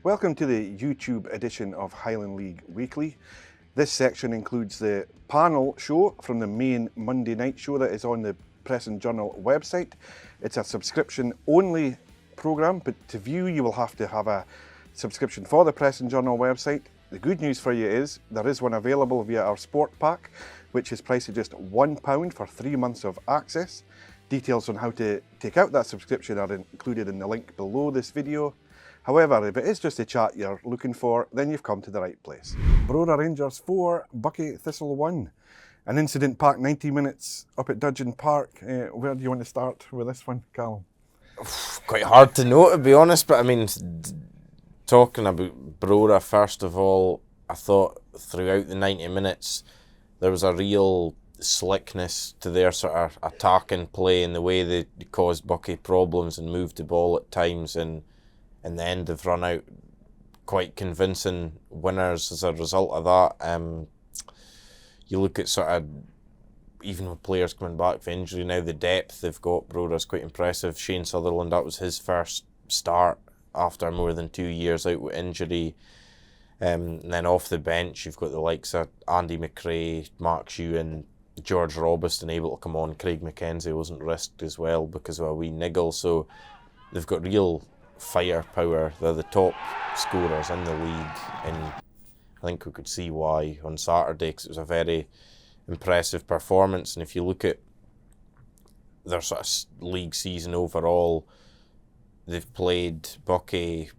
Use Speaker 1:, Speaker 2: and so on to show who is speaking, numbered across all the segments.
Speaker 1: Welcome to the YouTube edition of Highland League Weekly. This section includes the panel show from the main Monday night show that is on the Press and Journal website. It's a subscription only programme, but to view you will have to have a subscription for the Press and Journal website. The good news for you is there is one available via our Sport Pack, which is priced at just £1 for 3 months of access. Details on how to take out that subscription are included in the link below this video. However, if it is just a chat you're looking for, then you've come to the right place. Brora Rangers 4, Buckie Thistle 1. An incident-packed 90 minutes up at Dudgeon Park. Where do you want to start with this one, Callum?
Speaker 2: Quite hard to know, to be honest, but I mean, talking about Brora, first of all, I thought throughout the 90 minutes there was a real slickness to their sort of attacking play and the way they caused Buckie problems and moved the ball at times, and in the end they've run out quite convincing winners as a result of that. You look at sort of, even with players coming back from injury now, the depth they've got, Brora's quite impressive. Shane Sutherland, that was his first start after more than 2 years out with injury. And then off the bench, you've got the likes of Andy McRae, Mark Shewan, George Robiston able to come on. Craig McKenzie wasn't risked as well because of a wee niggle. So they've got real firepower. They're the top scorers in the league, and I think we could see why on Saturday, because it was a very impressive performance. And if you look at their sort of league season overall, they've played Buckie,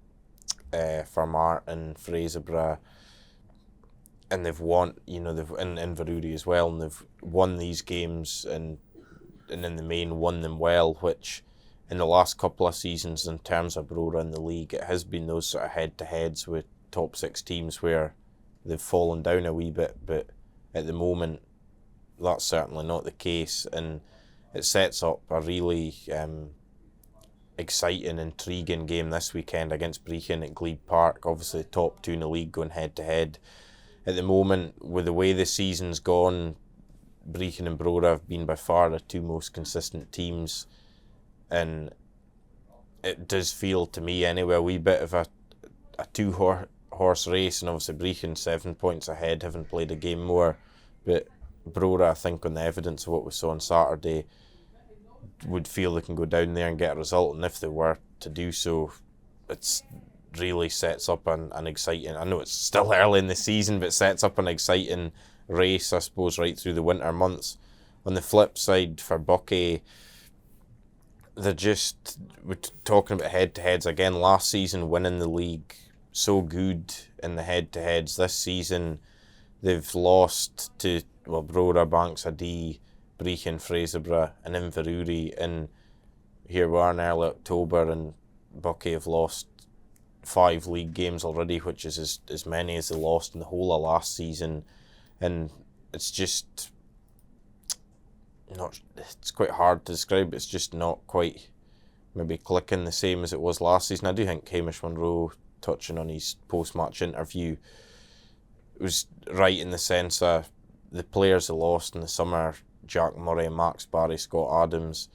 Speaker 2: Formartine, Fraserburgh, and they've won, they've in Inverurie as well, and they've won these games and in the main won them well, which in the last couple of seasons in terms of Brora in the league, it has been those sort of head-to-heads with top 6 teams where they've fallen down a wee bit, but at the moment that's certainly not the case, and it sets up a really exciting, intriguing game this weekend against Brechin at Glebe Park. Obviously the top 2 in the league going head-to-head. At the moment, with the way the season's gone, Brechin and Brora have been by far the 2 most consistent teams, and it does feel to me anyway a wee bit of a 2-horse race, and obviously Brechin 7 points ahead, haven't played a game more, but Brora, I think on the evidence of what we saw on Saturday, would feel they can go down there and get a result, and if they were to do so, it's really sets up an exciting, I know it's still early in the season, but it sets up an exciting race, I suppose, right through the winter months. On the flip side, for Buckie, we're talking about head-to-heads again. Last season, winning the league, so good in the head-to-heads. This season, they've lost to, Brora, Banks Adi, Brechin, Fraserburgh and Inverurie, and here we are in early October and Buckie have lost 5 league games already, which is as many as they lost in the whole of last season, and it's just it's quite hard to describe. It's just not quite maybe clicking the same as it was last season. I do think Hamish Monroe, touching on his post-match interview, was right in the sense of the players they lost in the summer, Jack Murray, Max Barry, Scott Adams,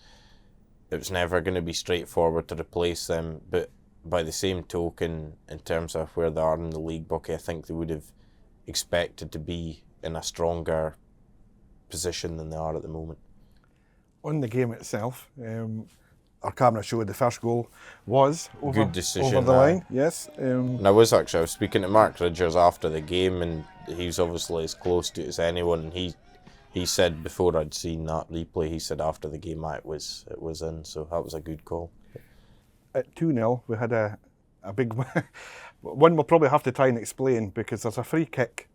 Speaker 2: it was never going to be straightforward to replace them, but by the same token, in terms of where they are in the league, Buckie, I think they would have expected to be in a stronger position than they are at the moment.
Speaker 1: On the game itself, our camera showed the first goal was over,
Speaker 2: good decision,
Speaker 1: over the line. Yes.
Speaker 2: And I was speaking to Mark Ridgers after the game, and he was obviously as close to it as anyone, and he said before I'd seen that replay, he said after the game it was in, so that was a good call.
Speaker 1: At 2-0, we had a big one we'll probably have to try and explain, because there's a free kick,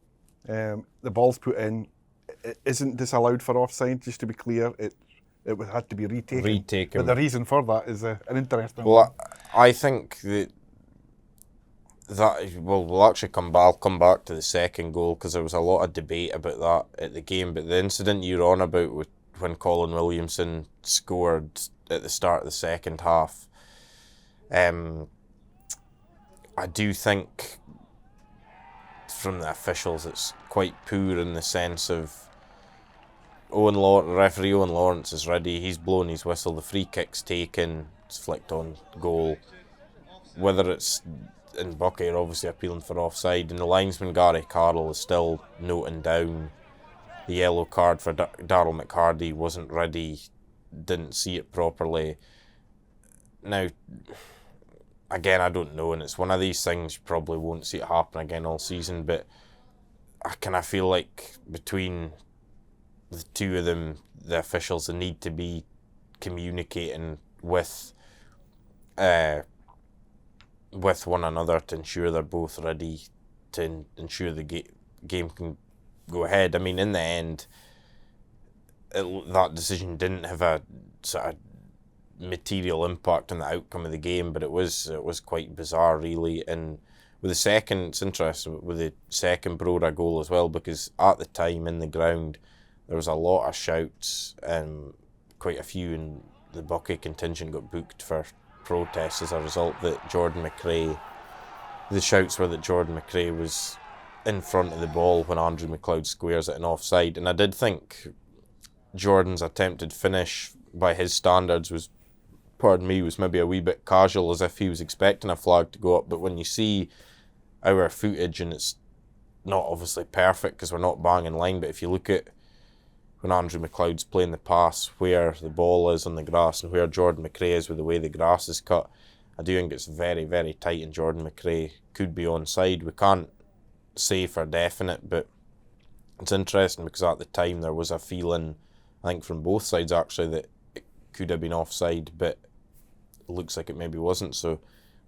Speaker 1: the ball's put in, it isn't disallowed for offside, just to be clear, it had to be retaken. But the reason for that is an interesting one.
Speaker 2: I think we'll actually I'll come back to the second goal, because there was a lot of debate about that at the game, but the incident you're on about with when Colin Williamson scored at the start of the second half, I do think from the officials it's quite poor in the sense of referee Owen Lawrence is ready, he's blown his whistle, the free kick's taken, it's flicked on goal. Whether it's and Buckie are obviously appealing for offside, and the linesman Gary Carroll is still noting down the yellow card for Darryl McHardy. Wasn't ready, didn't see it properly. Now, again, I don't know, and it's one of these things you probably won't see it happen again all season, but I kind of feel like between the two of them, the officials, they need to be communicating with one another to ensure they're both ready to ensure the game can go ahead. I mean, in the end, that decision didn't have a sort of material impact on the outcome of the game, but it was quite bizarre, really. And with the second, it's interesting with the second Brora goal as well, because at the time in the ground there was a lot of shouts, and quite a few in the Buckie contingent got booked for protests as a result that Jordan McRae, the shouts were that Jordan McRae was in front of the ball when Andrew McLeod squares it in offside. And I did think Jordan's attempted finish by his standards was maybe a wee bit casual, as if he was expecting a flag to go up. But when you see our footage, and it's not obviously perfect because we're not bang in line, but if you look at when Andrew McLeod's playing the pass, where the ball is on the grass and where Jordan McRae is with the way the grass is cut, I do think it's very, very tight, and Jordan McRae could be onside. We can't say for definite, but it's interesting because at the time there was a feeling, I think from both sides actually, that it could have been offside, but it looks like it maybe wasn't. So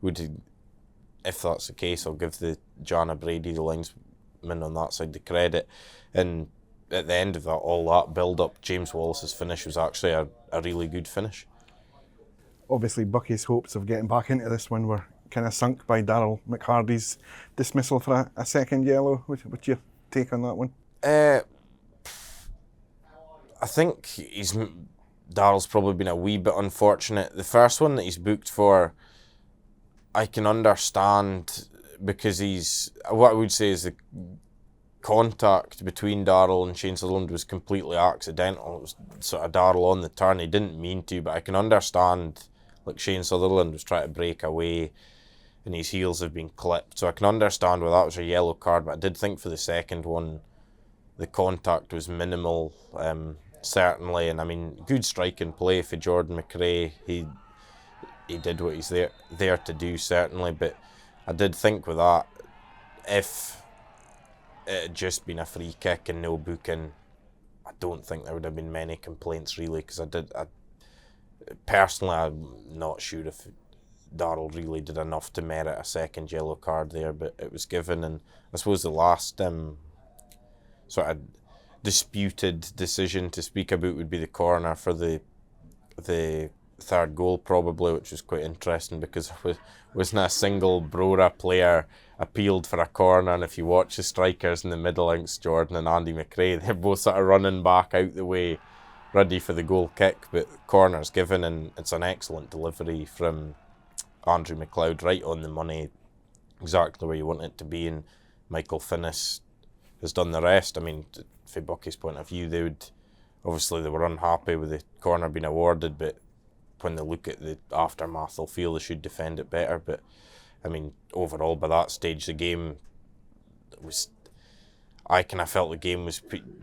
Speaker 2: if that's the case, I'll give the Jana Brady, the linesman on that side, the credit. And at the end of all that build-up, James Wallace's finish was actually a really good finish.
Speaker 1: Obviously, Buckie's hopes of getting back into this one were kind of sunk by Darryl McHardy's dismissal for a second yellow. What's your take on that one?
Speaker 2: I think Darryl's probably been a wee bit unfortunate. The first one that he's booked for, I can understand, because what I would say is the contact between Darryl and Shane Sutherland was completely accidental. It was sort of Darryl on the turn. He didn't mean to, but I can understand, like, Shane Sutherland was trying to break away and his heels have been clipped. So I can understand why that was a yellow card, but I did think for the second one, the contact was minimal, certainly. And I mean, good striking play for Jordan McRae. He did what he's there to do, certainly. But I did think with that, if it had just been a free kick and no booking, I don't think there would have been many complaints, really, because personally, I'm not sure if Darryl really did enough to merit a second yellow card there, but it was given. And I suppose the last sort of disputed decision to speak about would be the corner for the third goal, probably, which was quite interesting because it wasn't a single Brora player appealed for a corner, and if you watch the strikers in the middle, I think it's Jordan and Andy McRae, they're both sort of running back out the way, ready for the goal kick, but corner's given, and it's an excellent delivery from Andrew McLeod, right on the money, exactly where you want it to be, and Michael Finnis has done the rest. I mean, from Buckie's point of view, they were unhappy with the corner being awarded, but when they look at the aftermath, they'll feel they should defend it better. But I mean, overall, by that stage, the game I kind of felt the game was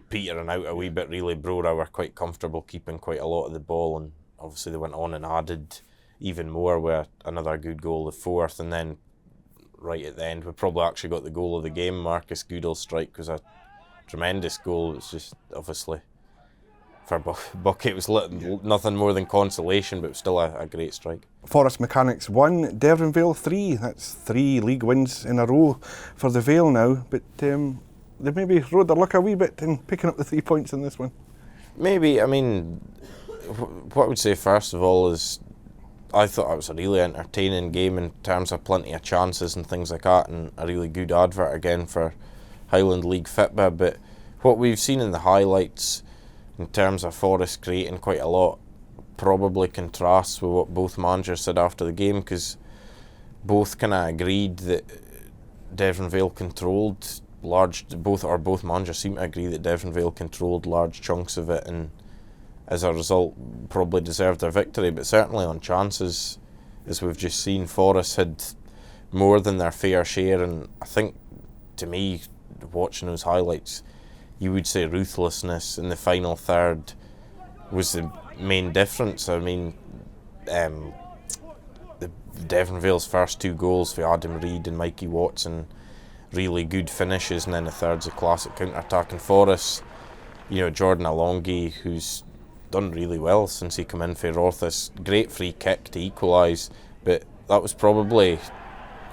Speaker 2: petering out a wee bit, really. Brora were quite comfortable keeping quite a lot of the ball, and obviously they went on and added even more with another good goal, the fourth, and then right at the end, we probably actually got the goal of the game. Marcus Goodall's strike was a tremendous goal. It's just, obviously, for Buckie, it was nothing more than consolation, but still a great strike.
Speaker 1: Forest Mechanics 1, Deveronvale 3. That's 3 league wins in a row for the Vale now, but they maybe rode their luck a wee bit in picking up the 3 points in this one.
Speaker 2: Maybe. I mean, what I would say first of all is I thought it was a really entertaining game in terms of plenty of chances and things like that, and a really good advert again for Highland League Fitba. But what we've seen in the highlights in terms of Forest creating quite a lot probably contrasts with what both managers said after the game, because both kind of agreed that Deveronvale controlled both managers seem to agree that Deveronvale controlled large chunks of it, and as a result probably deserved their victory. But certainly on chances, as we've just seen, Forest had more than their fair share, and I think, to me, watching those highlights, you would say ruthlessness in the final third was the main difference. I mean, the Deveronvale's first 2 goals for Adam Reid and Mikey Watson, really good finishes, and then the third's a classic counter-attack. And for us, Jordan Alongi, who's done really well since he came in for Rothes, great free kick to equalise, but that was probably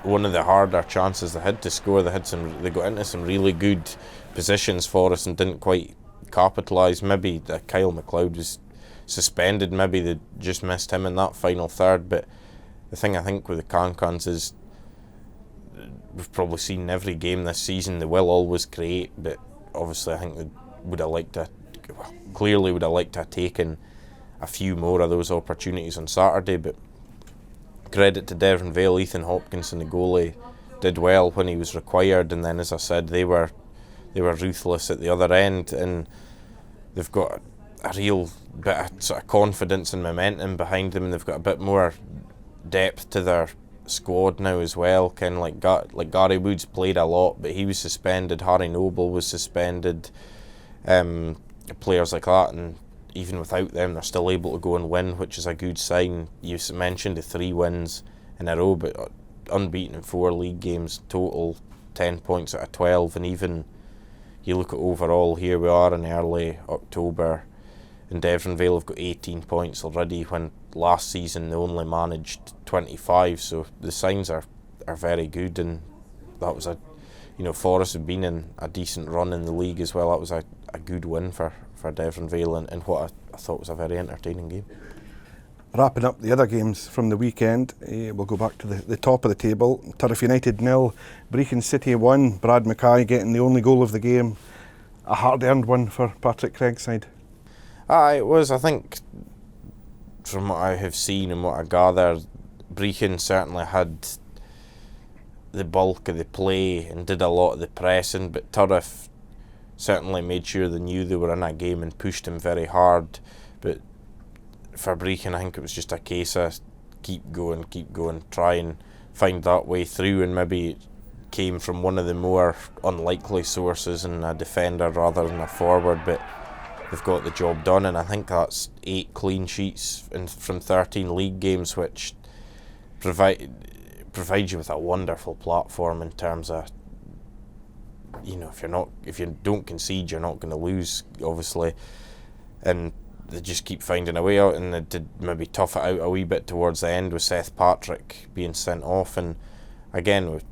Speaker 2: one of the harder chances they had to score. They got into some really good positions for us and didn't quite capitalise. Maybe Kyle McLeod was suspended, maybe they just missed him in that final third. But the thing I think with the Cancans is we've probably seen every game this season, they will always create, but obviously I think they would have liked to, clearly would have liked to have taken a few more of those opportunities on Saturday. But credit to Deveronvale, Ethan Hopkinson, the goalie, did well when he was required, and then, as I said, they were ruthless at the other end, and they've got a real bit of sort of confidence and momentum behind them, and they've got a bit more depth to their squad now as well. Kind of like Gary Woods played a lot, but he was suspended. Harry Noble was suspended. Players like that, and even without them, they're still able to go and win, which is a good sign. You mentioned the 3 wins in a row, but unbeaten in 4 league games total, 10 points out of 12, and even you look at overall, here we are in early October, and Deveronvale have got 18 points already, when last season they only managed 25, so the signs are very good. And that was Forest had been in a decent run in the league as well. That was a good win for Deveronvale, and what I thought was a very entertaining game.
Speaker 1: Wrapping up the other games from the weekend, we'll go back to the top of the table. Turriff United 0, Brechin City 1, Brad Mackay getting the only goal of the game. A hard-earned one for Patrick Craig's side.
Speaker 2: It was, I think, from what I have seen and what I gather, Brechin certainly had the bulk of the play and did a lot of the pressing, but Turriff certainly made sure they knew they were in that game and pushed him very hard. But for Brechin, I think it was just a case of keep going, try and find that way through, and maybe it came from one of the more unlikely sources in a defender rather than a forward, but they've got the job done, and I think that's 8 clean sheets from 13 league games, which provides you with a wonderful platform in terms of, if you don't concede, you're not going to lose, obviously. And they just keep finding a way out, and they did maybe tough it out a wee bit towards the end with Seth Patrick being sent off. And again, with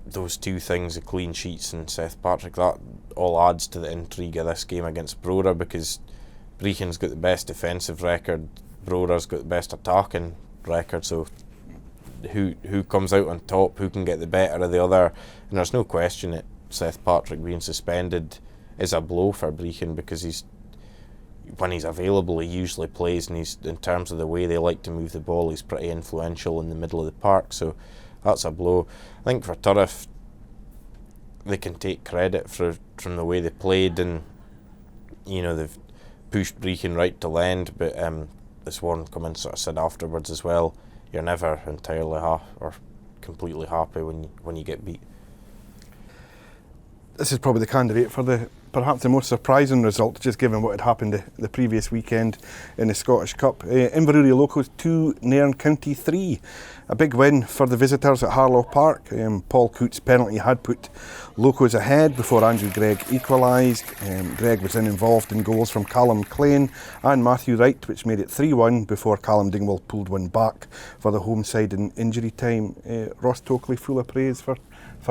Speaker 2: those 2 things, the clean sheets and Seth Patrick, that all adds to the intrigue of this game against Brora, because Brechin's got the best defensive record, Brora's got the best attacking record, so who comes out on top, who can get the better of the other. And there's no question that Seth Patrick being suspended is a blow for Brechin, because when he's available, he usually plays, and he's, in terms of the way they like to move the ball, he's pretty influential in the middle of the park, so that's a blow. I think for Turriff, they can take credit from the way they played, and they've pushed Brechin right to end, but this one Cummins sort of said afterwards as well, you're never entirely completely happy when you get beat.
Speaker 1: This is probably the candidate for perhaps the most surprising result, just given what had happened the previous weekend in the Scottish Cup. Inverurie Locos 2, Nairn County 3. A big win for the visitors at Harlow Park. Paul Coote's penalty had put Locos ahead before Andrew Gregg equalised. Gregg was then involved in goals from Callum Clane and Matthew Wright, which made it 3-1 before Callum Dingwall pulled one back for the home side in injury time. Ross Tokley, full of praise for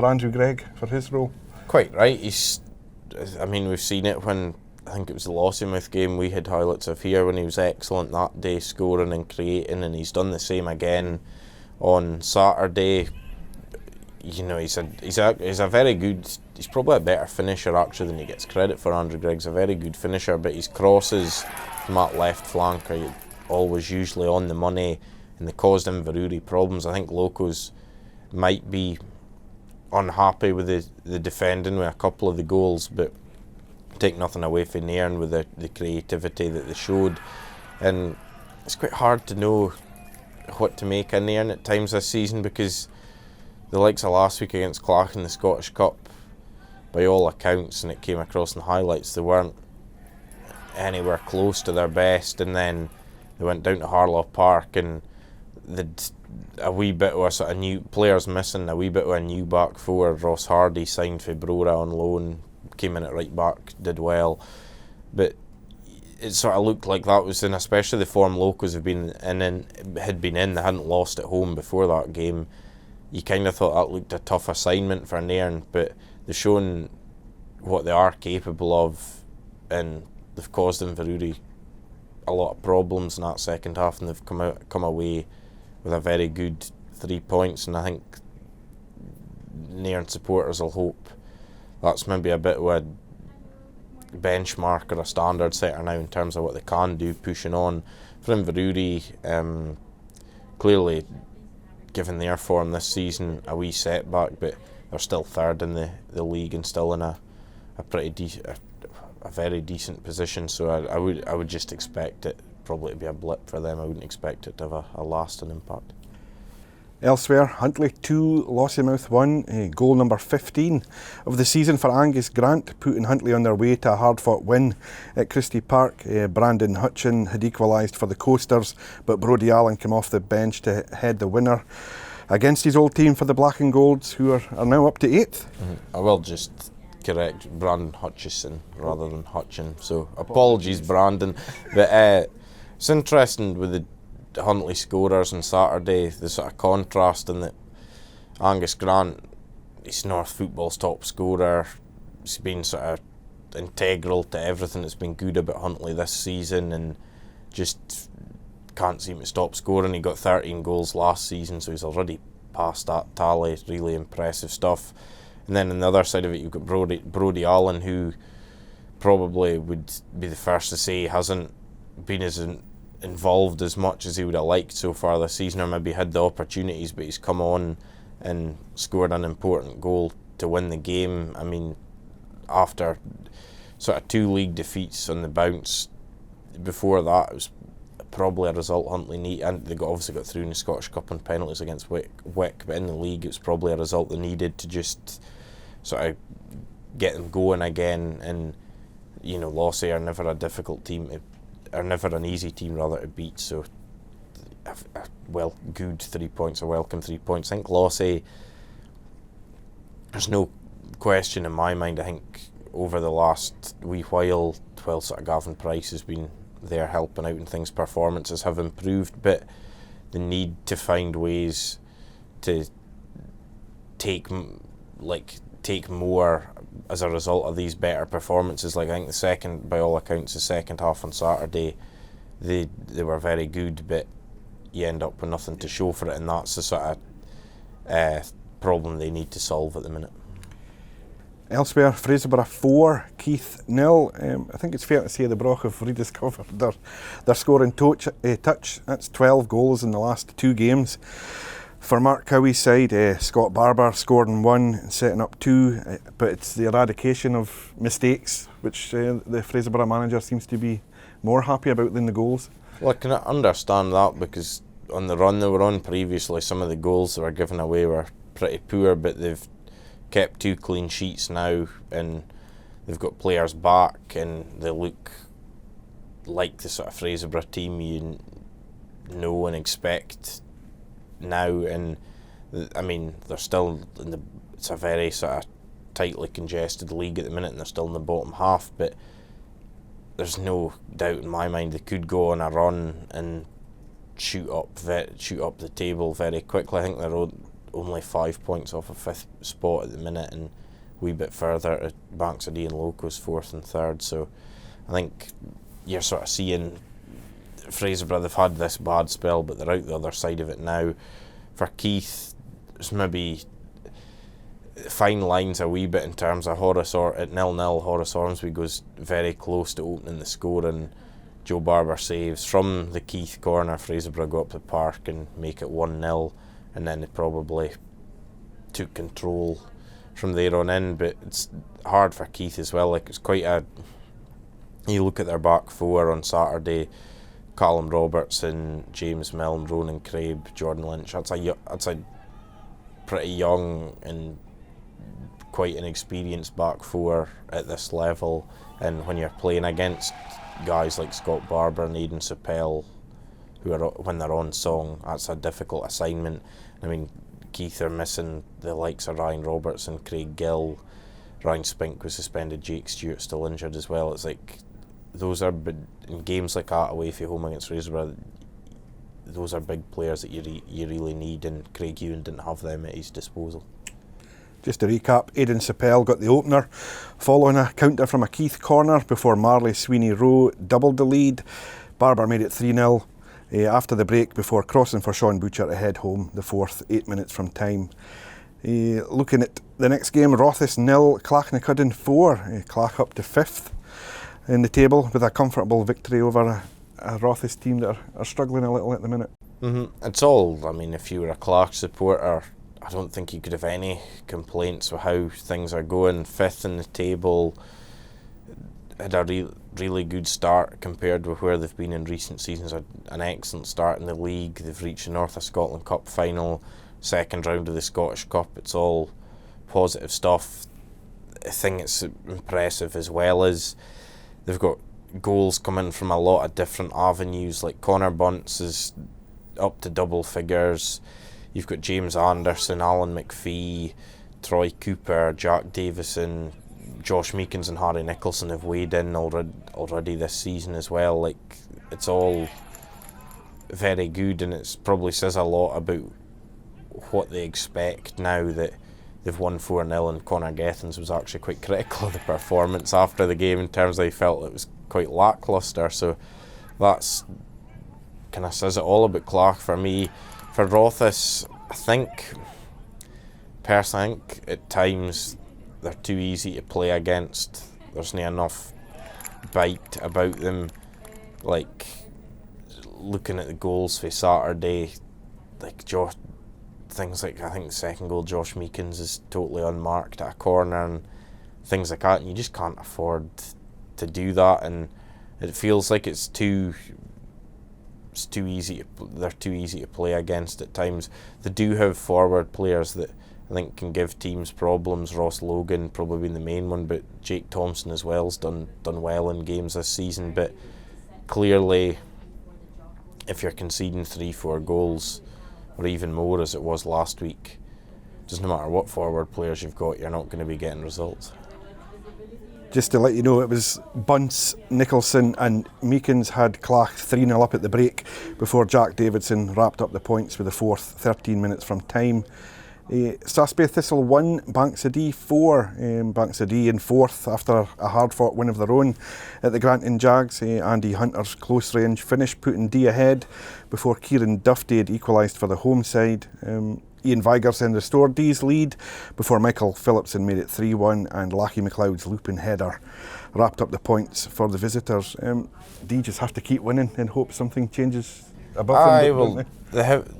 Speaker 1: Andrew Gregg for his role.
Speaker 2: Quite right. We've seen it when, I think it was the Lossiemouth game we had highlights of here, when he was excellent that day, scoring and creating, and he's done the same again on Saturday. He's a very good, he's probably a better finisher actually than he gets credit for. Andrew Gregg's a very good finisher, but his crosses from that left flank are always usually on the money, and they caused Inverurie problems. I think Locos might be unhappy with the defending with a couple of the goals, but take nothing away from Nairn with the creativity that they showed. And it's quite hard to know what to make of Nairn at times this season, because the likes of last week against Clach in the Scottish Cup, by all accounts, and it came across in the highlights, they weren't anywhere close to their best, and then they went down to Highland Park and they'd a wee bit of a sort of new players missing, a wee bit of a new back four. Ross Hardy signed for Brora on loan, came in at right back, did well, but it sort of looked like that was in, especially the form locals had been in, they hadn't lost at home before that game. You kind of thought that looked a tough assignment for Nairn, but they've shown what they are capable of, and they've caused Inverurie a lot of problems in that second half, and they've come away with a very good 3 points. And I think Nairn supporters will hope that's maybe a bit of a benchmark or a standard setter now in terms of what they can do pushing on. For Inverurie, clearly given their form this season, a wee setback, but they're still third in the league and still in a pretty decent, a very decent position. So I would just expect it probably to be a blip for them. I wouldn't expect it to have a lasting impact.
Speaker 1: Elsewhere, Huntly 2, Lossiemouth 1, goal number 15 of the season for Angus Grant, putting Huntly on their way to a hard-fought win at Christie Park. Brandon Hutchin had equalised for the Coasters, but Brodie Allen came off the bench to head the winner against his old team for the Black and Golds, who are now up to 8th.
Speaker 2: I will just correct Brandon Hutchison rather than Hutchin, so apologies Brandon. But it's interesting with the Huntly scorers on Saturday, the sort of contrast in that Angus Grant, he's North Football's top scorer. He's been sort of integral to everything that's been good about Huntly this season, and just can't seem to stop scoring. He got 13 goals last season, so he's already past that tally. Really impressive stuff. And then on the other side of it, you've got Brodie Allen, who probably would be the first to say hasn't been as involved as much as he would have liked so far this season, or maybe had the opportunities, but he's come on and scored an important goal to win the game. I mean, after sort of 2 league defeats on the bounce before that, it was probably a result Huntly need, and they obviously got through in the Scottish Cup on penalties against Wick, but in the league it was probably a result they needed to just sort of get them going again. And you know, Lossie are never a difficult team are never an easy team rather to beat, so good 3 points, a welcome 3 points. I think Lossie, there's no question in my mind, I think over the last wee while, sort of Gavin Price has been there helping out and things, performances have improved, but the need to find ways to take more as a result of these better performances. Like I think the second, by all accounts, the second half on Saturday, they were very good, but you end up with nothing to show for it, and that's the sort of problem they need to solve at the minute.
Speaker 1: Elsewhere, Fraserburgh 4, Keith 0. I think it's fair to say the Broch have rediscovered their scoring touch. That's 12 goals in the last 2 games. For Mark Cowie's side, Scott Barber scored in 1, setting up 2, but it's the eradication of mistakes which the Fraserburgh manager seems to be more happy about than the goals.
Speaker 2: Well, I can understand that, because on the run they were on previously, some of the goals that were given away were pretty poor, but they've kept 2 clean sheets now, and they've got players back, and they look like the sort of Fraserburgh team you know and expect now. And I mean, they're still it's a very sort of tightly congested league at the minute, and they're still in the bottom half, but there's no doubt in my mind they could go on a run and shoot up the table very quickly. I think they're only 5 points off a 5th spot at the minute, and a wee bit further at Bankside and Locos 4th and 3rd. So I think you're sort of seeing Fraserburgh, they've had this bad spell, but they're out the other side of it now. For Keith, there's maybe fine lines a wee bit in terms of Horace, or at 0-0, Horace Ormsby goes very close to opening the score, and Joe Barber saves from the Keith corner. Fraserburgh go up the park and make it 1-0, and then they probably took control from there on in. But it's hard for Keith as well. Like, it's quite a, you look at their back 4 on Saturday: Callum Robertson, James Milne, Ronan Craib, Jordan Lynch. That's a pretty young and quite an experienced back four at this level, and when you're playing against guys like Scott Barber and Aidan Sapel, who are, when they're on song, that's a difficult assignment. I mean, Keith are missing the likes of Ryan Roberts and Craig Gill. Ryan Spink was suspended, Jake Stewart still injured as well. It's like, those are in games like that away from home against Fraserburgh, those are big players that you really need, and Craig Ewan didn't have them at his disposal.
Speaker 1: Just to recap, Aidan Sapel got the opener following a counter from a Keith corner before Marley Sweeney Rowe doubled the lead. Barber made it 3-0 after the break before crossing for Sean Butcher to head home the fourth, 8 minutes from time. Looking at the next game, Rothes 0, Clachnacuddin 4. Clach up to 5th in the table with a comfortable victory over a Rothes team that are struggling a little at the minute.
Speaker 2: It's all, I mean, if you were a Clach supporter, I don't think you could have any complaints with how things are going. 5th in the table, had a really good start compared with where they've been in recent seasons. An excellent start in the league. They've reached the North of Scotland Cup final, second round of the Scottish Cup. It's all positive stuff. I think it's impressive as well as they've got goals coming from a lot of different avenues, like Connor Bunce is up to double figures. You've got James Anderson, Alan McPhee, Troy Cooper, Jack Davison, Josh Meekins and Harry Nicholson have weighed in already this season as well. Like, it's all very good, and it probably says a lot about what they expect now that they've won 4-0, and Connor Gethins was actually quite critical of the performance after the game in terms of he felt it was quite lacklustre. So that's kind of says it all about Clach for me. For Rothes, I personally think at times they're too easy to play against. There's not enough bite about them. Like, looking at the goals for Saturday, like things like, I think the second goal, Josh Meekins is totally unmarked at a corner and things like that, and you just can't afford to do that, and it feels like they're too easy to play against at times. They do have forward players that I think can give teams problems. Ross Logan probably being the main one, but Jake Thompson as well has done well in games this season. But clearly, if you're conceding 3-4 goals, or even more as it was last week, just no matter what forward players you've got, you're not going to be getting results.
Speaker 1: Just to let you know, it was Bunce, Nicholson and Meekins had Clach 3-0 up at the break before Jack Davidson wrapped up the points with the fourth, 13 minutes from time. Strathspey Thistle 1, Bankside 4. Bankside in fourth after a hard-fought win of their own at the Granton Jags. Andy Hunter's close-range finish putting D ahead before Kieran Duffy had equalised for the home side. Ian Vigerson restored D's lead before Michael Phillipson made it 3-1, and Lachie McLeod's looping header wrapped up the points for the visitors. D just have to keep winning and hope something changes above them.
Speaker 2: Well, they have.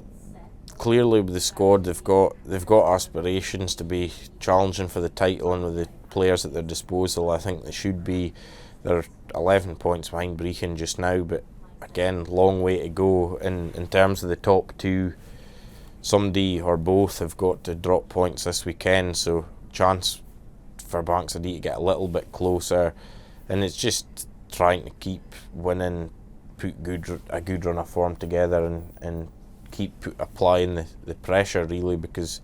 Speaker 2: Clearly, with the squad they've got aspirations to be challenging for the title, and with the players at their disposal, I think they should be. They're 11 points behind Brechin just now, but again, long way to go. In terms of the top two, somebody or both have got to drop points this weekend, so chance for Bankside to get a little bit closer, and it's just trying to keep winning, put a good run of form together, and keep applying the pressure, really, because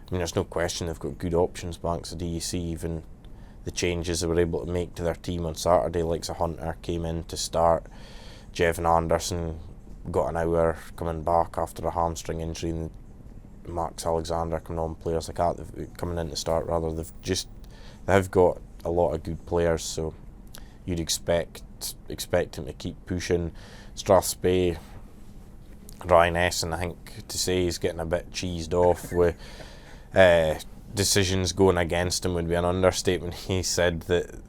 Speaker 2: I mean, there's no question they've got good options. Bankside, you see even the changes they were able to make to their team on Saturday, like Hunter came in to start, Jevon Anderson got an hour coming back after a hamstring injury, and Max Alexander coming on, players like that coming in to start rather. They've got a lot of good players, so you'd expect him to keep pushing. Strathspey, Ryan Essen, I think to say he's getting a bit cheesed off with decisions going against him would be an understatement. He said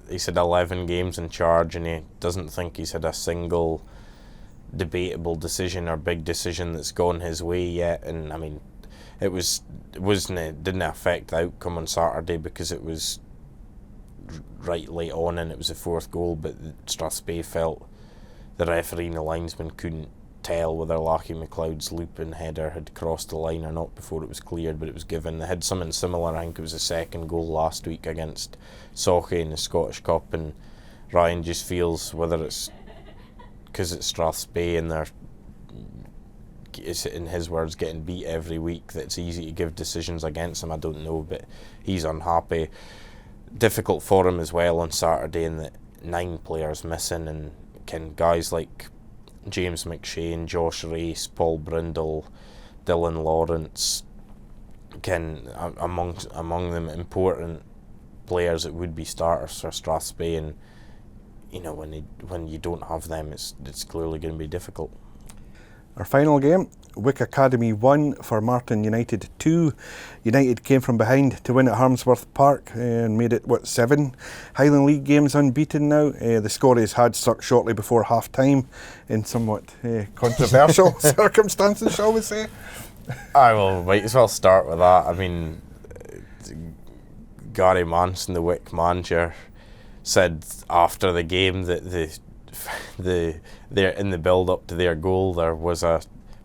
Speaker 2: 11 games in charge, and he doesn't think he's had a single debatable decision or big decision that's gone his way yet. And I mean, it didn't affect the outcome on Saturday because it was right late on and it was the fourth goal, but Strathspey felt the referee and the linesman couldn't tell whether Lachie McLeod's looping header had crossed the line or not before it was cleared, but it was given. They had something similar, I think it was the second goal last week against Sauchie in the Scottish Cup, and Ryan just feels whether it's because it's Strathspey and they're, in his words, getting beat every week, that it's easy to give decisions against him. I don't know, but he's unhappy. Difficult for him as well on Saturday in that 9 players missing, and guys like James McShane, Josh Race, Paul Brindle, Dylan Lawrence, among them important players that would be starters for Strathspey, and when you don't have them, it's clearly going to be difficult.
Speaker 1: Our final game, Wick Academy 1, Formartine United 2. United came from behind to win at Mosset Park and made it, 7 Highland League games unbeaten now. The score is had stuck shortly before half-time in somewhat controversial circumstances, shall we say.
Speaker 2: I will might as well start with that. I mean, Gary Manson, the Wick manager, said after the game that there in the build-up to their goal, there was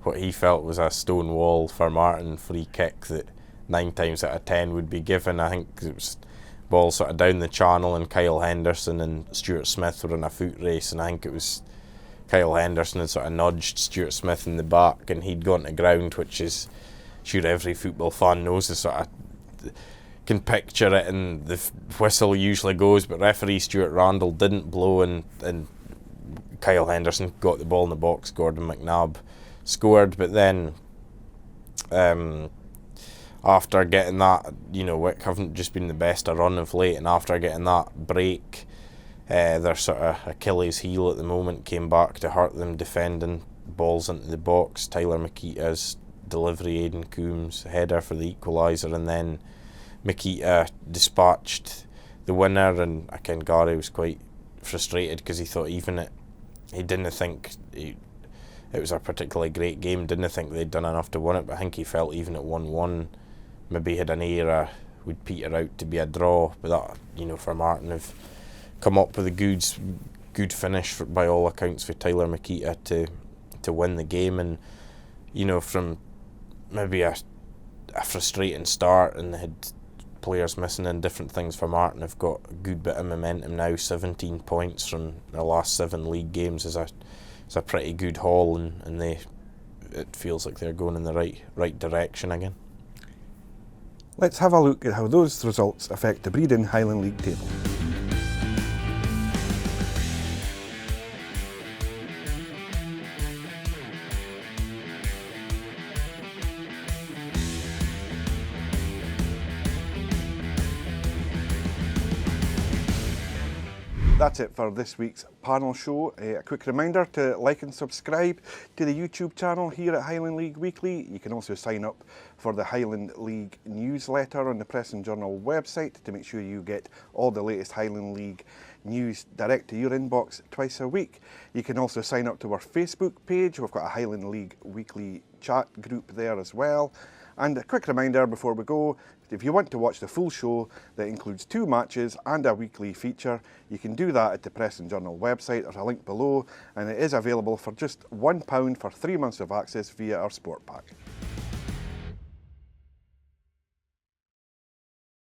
Speaker 2: what he felt was a stone wall Formartine free kick that 9 times out of 10 would be given. I think it was ball sort of down the channel, and Kyle Henderson and Stuart Smith were in a foot race, and I think it was Kyle Henderson had sort of nudged Stuart Smith in the back, and he'd gone to ground, which is, sure, every football fan knows, the sort of can picture it, and the whistle usually goes, but referee Stuart Randall didn't blow, and Kyle Henderson got the ball in the box. Gordon McNabb scored, but then after getting that, Wick haven't just been the best a run of late, and after getting that break, their sort of Achilles heel at the moment came back to hurt them defending balls into the box. Tyler Makita's delivery, Aidan Coombs' header for the equaliser, and then Makita dispatched the winner, and again Gary was quite frustrated because he thought he didn't think it was a particularly great game, didn't think they'd done enough to win it, but I think he felt even at 1-1 maybe had an era would peter out to be a draw, but that, Formartine have come up with a good finish by all accounts for Tyler Makita to win the game, and from maybe a frustrating start, and they had players missing and different things, Formartine have got a good bit of momentum now. 17 points from their last 7 league games is a pretty good haul, and it feels like they're going in the right direction again.
Speaker 1: Let's have a look at how those results affect the Brechin Highland League table. That's it for this week's panel show. A quick reminder to like and subscribe to the YouTube channel here at Highland League Weekly. You can also sign up for the Highland League newsletter on the Press and Journal website to make sure you get all the latest Highland League news direct to your inbox twice a week. You can also sign up to our Facebook page. We've got a Highland League Weekly chat group there as well. And a quick reminder before we go, if you want to watch the full show that includes 2 matches and a weekly feature, you can do that at the Press and Journal website. There's a link below, and it is available for just £1 for 3 months of access via our Sport Pack.